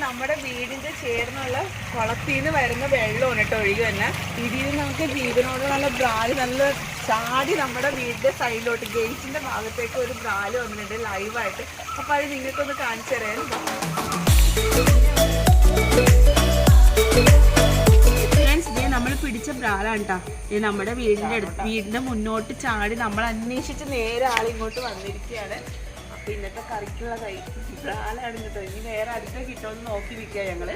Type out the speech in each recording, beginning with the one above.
നമ്മുടെ വീടിന്റെ ചേർന്നുള്ള കുളത്തിൽ നിന്ന് വരുന്ന വെള്ളമാണ് കേട്ടോ ഒഴുകി തന്നെ. ഇതിൽ നമുക്ക് ജീവനോട് നല്ല ബ്രാല് നല്ല ചാടി നമ്മുടെ വീടിന്റെ സൈഡിലോട്ട് ഗേറ്റിന്റെ ഭാഗത്തേക്ക് ഒരു ബ്രാല് വന്നിട്ടുണ്ട് ലൈവായിട്ട്. അപ്പൊ അത് നിങ്ങൾക്കൊന്ന് കാണിച്ചു തരാൻ. നമ്മൾ പിടിച്ച ബ്രാലാണ് കേട്ടോ. ഇത് നമ്മുടെ വീടിന്റെ മുന്നോട്ട് ചാടി നമ്മൾ അന്വേഷിച്ച് നേരെ ആളിങ്ങോട്ട് വന്നിരിക്കുകയാണ്. അപ്പൊ ഇന്നത്തെ കറിക്കുള്ള ബ്രാലാണ് കേട്ടോ. ഇനി വേറെ അടുത്ത കിട്ടുമെന്ന് നോക്കി നിൽക്കുക ഞങ്ങള്.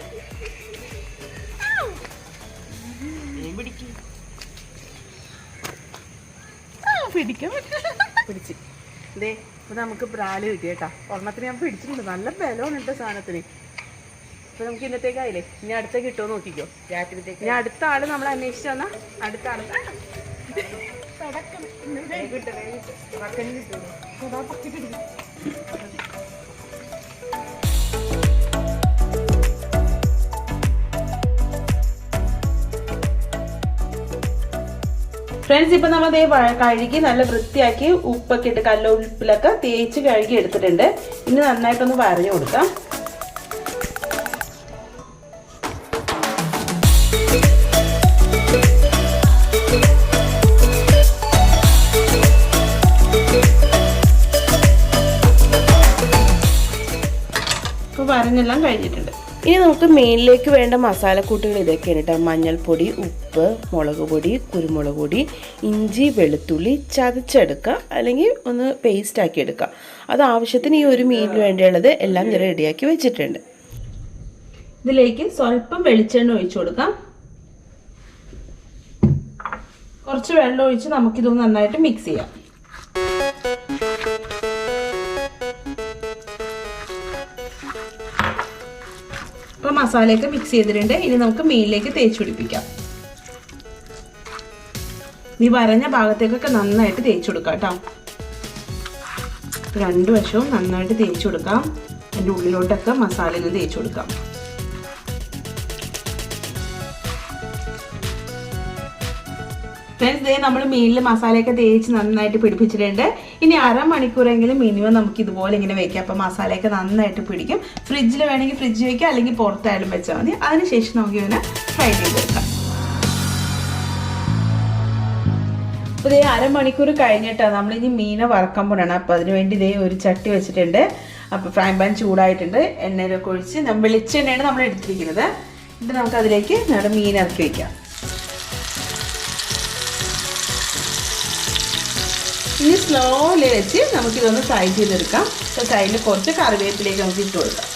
പിടിച്ച് ഇതേ ഇപ്പൊ നമുക്ക് ബ്രാല് കിട്ടി കേട്ടാ. ഒരെണ്ണത്തിന് ഞാൻ പിടിച്ചിട്ടുണ്ട്. നല്ല ബലമാണ് കേട്ടോ സാധനത്തിന്. അപ്പൊ നമുക്ക് ഇന്നത്തേക്കായില്ലേ, ഇനി അടുത്ത കിട്ടുമോ നോക്കിക്കോ. ഇനി അടുത്ത ആള് നമ്മൾ അന്വേഷിച്ചു വന്നാ അടുത്ത ആള് ഫ്രണ്ട്സ്. ഇപ്പൊ നമ്മൾ കഴുകി നല്ല വൃത്തിയാക്കി ഉപ്പൊക്കെ ഇട്ട് കല്ലുപ്പിലൊക്കെ തേച്ച് കഴുകി എടുത്തിട്ടുണ്ട്. ഇനി നന്നായിട്ടൊന്ന് വരഞ്ഞു കൊടുക്കാം. വരഞ്ഞെല്ലാം കഴിഞ്ഞിട്ടുണ്ട്. ഇനി നമുക്ക് മീനിലേക്ക് വേണ്ട മസാലക്കൂട്ടുകൾ ഇതൊക്കെയാണ് കേട്ടോ. മഞ്ഞൾപ്പൊടി, ഉപ്പ്, മുളക് പൊടി, കുരുമുളക് പൊടി, ഇഞ്ചി, വെളുത്തുള്ളി ചതച്ചെടുക്കുക, അല്ലെങ്കിൽ ഒന്ന് പേസ്റ്റ് ആക്കി എടുക്കുക. അത് ആവശ്യത്തിന് ഈ ഒരു മീനിന് വേണ്ടിയുള്ളത് എല്ലാം ഞാൻ റെഡിയാക്കി വെച്ചിട്ടുണ്ട്. ഇതിലേക്ക് സ്വല്പം വെളിച്ചെണ്ണ ഒഴിച്ചു കൊടുക്കാം. കുറച്ച് വെള്ളം ഒഴിച്ച് നമുക്കിതൊന്ന് നന്നായിട്ട് മിക്സ് ചെയ്യാം. അപ്പോൾ മസാലയൊക്കെ മിക്സ് ചെയ്തിട്ടുണ്ട്. ഇനി നമുക്ക് മീനിലേക്ക് തേച്ച് പിടിപ്പിക്കാം. ഈ വരഞ്ഞ ഭാഗത്തേക്കൊക്കെ നന്നായിട്ട് തേച്ച് കൊടുക്കാം കേട്ടോ. രണ്ടു വശവും നന്നായിട്ട് തേച്ച് കൊടുക്കാം. അതിൻ്റെ ഉള്ളിലോട്ടൊക്കെ മസാലയിൽ തേച്ച് കൊടുക്കാം. ഫ്രണ്ട്സ്, ഇതേ നമ്മൾ മീനിൽ മസാലയൊക്കെ തേച്ച് നന്നായിട്ട് പിടിപ്പിച്ചിട്ടുണ്ട്. ഇനി അരമണിക്കൂറെങ്കിലും മിനിമം നമുക്ക് ഇതുപോലെ ഇങ്ങനെ വെക്കാം. അപ്പോൾ മസാലയൊക്കെ നന്നായിട്ട് പിടിക്കും. ഫ്രിഡ്ജിൽ വേണമെങ്കിൽ ഫ്രിഡ്ജ് വെക്കാം, അല്ലെങ്കിൽ പുറത്തായാലും വെച്ചാൽ മതി. അതിനുശേഷം നമുക്ക് ഇവനെ ഫ്രൈ ചെയ്തെടുക്കാം. അപ്പോൾ ഇതേ അരമണിക്കൂർ കഴിഞ്ഞിട്ടാണ് നമ്മളിനി മീനെ വറക്കാൻ പോകണം. അപ്പോൾ അതിന് വേണ്ടി ഇതേ ഒരു ചട്ടി വെച്ചിട്ടുണ്ട്. അപ്പോൾ ഫ്രൈ പാൻ ചൂടായിട്ടുണ്ട്. എണ്ണയിലൊക്കെ ഒഴിച്ച് വെളിച്ചെണ്ണയാണ് നമ്മൾ എടുത്തിരിക്കുന്നത്. എന്നിട്ട് നമുക്ക് അതിലേക്ക് നമ്മുടെ മീൻ ഇറക്കി വയ്ക്കാം. ഇനി സ്ലോലി വെച്ച് നമുക്കിതൊന്ന് ഫ്രൈ ചെയ്തെടുക്കാം. അപ്പോൾ സൈഡിൽ കുറച്ച് കറിവേപ്പിലേക്ക് നമുക്ക് ഇട്ട് കൊടുക്കാം.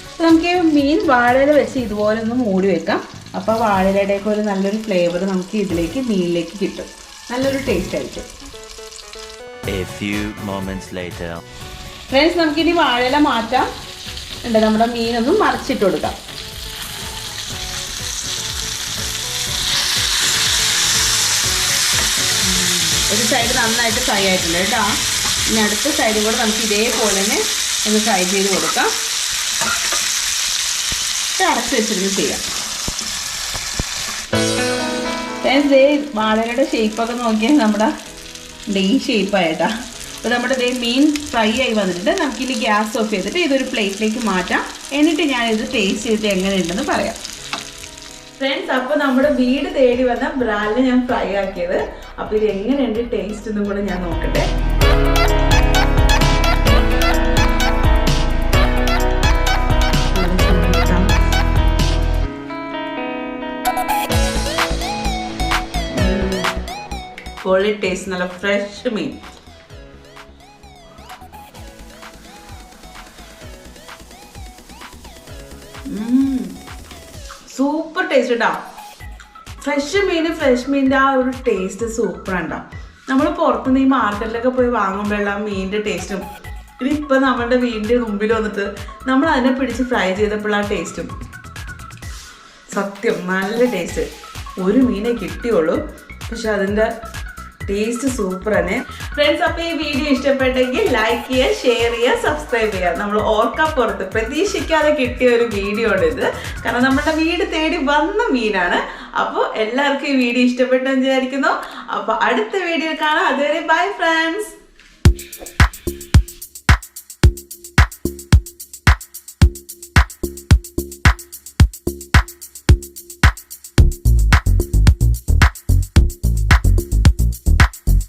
അപ്പോൾ നമുക്ക് മീൻ വാഴയില വെച്ച് ഇതുപോലെ ഒന്ന് മൂടി വെക്കാം. അപ്പോൾ വാഴയിലയുടെയൊക്കെ ഒരു നല്ലൊരു ഫ്ലേവർ നമുക്ക് ഇതിലേക്ക് മീനിലേക്ക് കിട്ടും. നല്ലൊരു ടേസ്റ്റ് ആയിരിക്കും. ഫ്രണ്ട്സ്, നമുക്കിനി വാഴയില മാറ്റാം. നമ്മുടെ മീനൊന്നും മറിച്ചിട്ട് കൊടുക്കാം. ഒരു സൈഡ് നന്നായിട്ട് ഫ്രൈ ആയിട്ടുണ്ട് കേട്ടോ. ഇനി അടുത്ത സൈഡും കൂടെ നമുക്ക് ഇതേപോലെ തന്നെ ഒന്ന് ഫ്രൈ ചെയ്ത് കൊടുക്കാം. അടച്ച് വെച്ചിരുന്ന് ചെയ്യാം. വാഴയുടെ ഷേപ്പൊക്കെ നോക്കിയാൽ നമ്മുടെ ഈ ഷേപ്പായിട്ടാ. അപ്പോൾ നമ്മുടെ മീൻ ഫ്രൈ ആയി വന്നിട്ടുണ്ട്. നമുക്കിനി ഗ്യാസ് ഓഫ് ചെയ്തിട്ട് ഇതൊരു പ്ലേറ്റിലേക്ക് മാറ്റാം. എന്നിട്ട് ഞാനിത് ടേസ്റ്റ് ചെയ്തിട്ട് എങ്ങനെയുണ്ടെന്ന് പറയാം. ഫ്രണ്ട്സ്, അപ്പോൾ നമ്മുടെ വീട് തേടി വന്ന ബ്രാലിനെ ഞാൻ ഫ്രൈ ആക്കിയത്. അപ്പോൾ ഇത് എങ്ങനെയുണ്ട് ടേസ്റ്റ് എന്നും കൂടെ ഞാൻ നോക്കട്ടെ. പൊളി ടേസ്റ്റ്, നല്ല ഫ്രഷ് മീൻ. സൂപ്പർ ടേസ്റ്റ് കേട്ടോ. ഫ്രഷ് മീനിൻ്റെ ആ ഒരു ടേസ്റ്റ് സൂപ്പർ ഉണ്ടാവും. നമ്മൾ പുറത്തുനിന്ന് ഈ മാർക്കറ്റിലൊക്കെ പോയി വാങ്ങുമ്പോഴുള്ള മീനിൻ്റെ ടേസ്റ്റും ഇതിപ്പോൾ നമ്മുടെ വീടിൻ്റെ മുമ്പിൽ വന്നിട്ട് നമ്മൾ അതിനെ പിടിച്ച് ഫ്രൈ ചെയ്തപ്പോഴുള്ള ആ ടേസ്റ്റും സത്യം നല്ല ടേസ്റ്റ്. ഒരു മീനെ കിട്ടിയുള്ളൂ, പക്ഷെ അതിൻ്റെ ടേസ്റ്റ് സൂപ്പർ തന്നെ. ഫ്രണ്ട്സ്, അപ്പോൾ ഈ വീഡിയോ ഇഷ്ടപ്പെട്ടെങ്കിൽ ലൈക്ക് ചെയ്യുക, ഷെയർ ചെയ്യുക, സബ്സ്ക്രൈബ് ചെയ്യുക. നമ്മൾ ഓർക്കപ്പുറത്ത് പ്രതീക്ഷിക്കാതെ കിട്ടിയ ഒരു വീഡിയോ ആണ് ഇത്. കാരണം നമ്മുടെ വീട് തേടി വന്ന മീനാണ്. അപ്പോൾ എല്ലാവർക്കും ഈ വീഡിയോ ഇഷ്ടപ്പെട്ടെന്ന് വിചാരിക്കുന്നു. അപ്പോൾ അടുത്ത വീഡിയോ കാണാം. അതുവരെ ബൈ ഫ്രണ്ട്സ്.